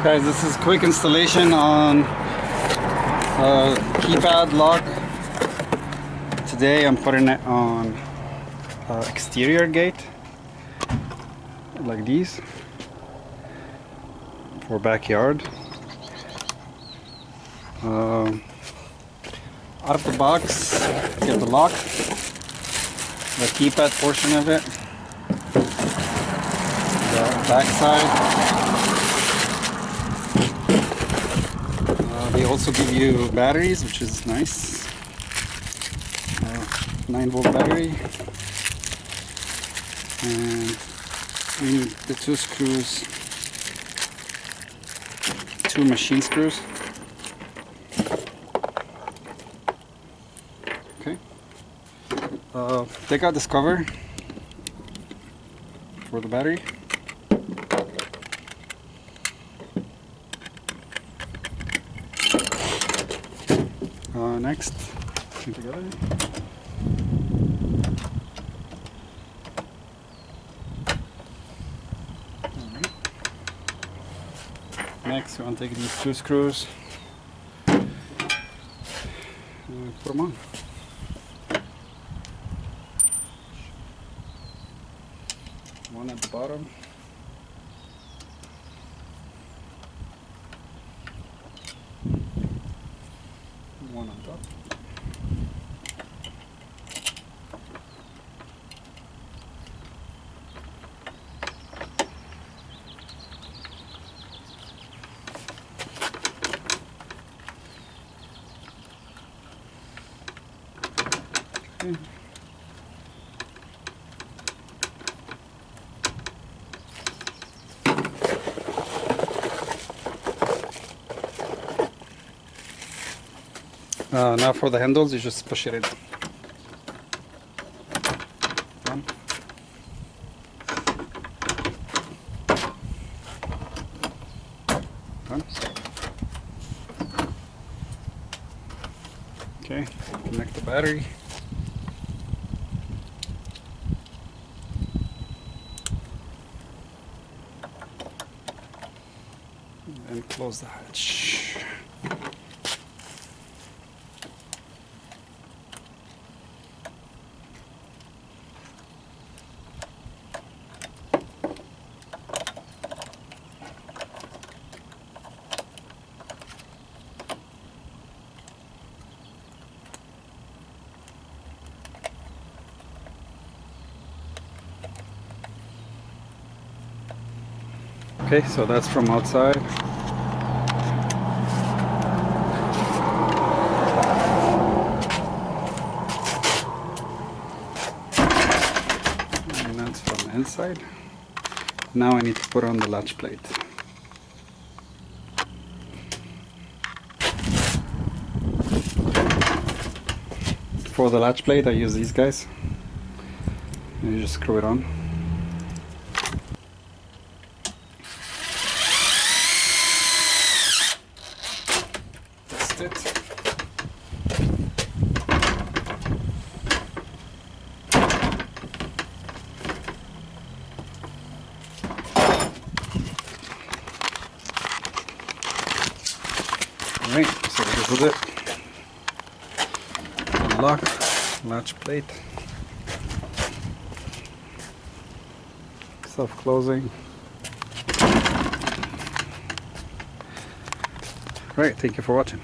Guys, this is quick installation on keypad lock. Today I'm putting it on exterior gate like these for backyard. Out of the box, get the lock, the keypad portion of it, the back side. They also give you batteries, which is nice. 9-volt battery. And we need the 2 screws, 2 machine screws. Okay. Take out this cover for the battery. Next, together. Alright. Next, we want to take these 2 screws and put them on. One at the bottom. One on top. Okay. Now for the handles, you just push it in. One. One. Okay, connect the battery. And close the hatch. Okay, so that's from outside. And that's from the inside. Now I need to put on the latch plate. For the latch plate I use these guys. And you just screw it on. It. Alright, so this is it. Lock, latch plate, self-closing. Right, thank you for watching.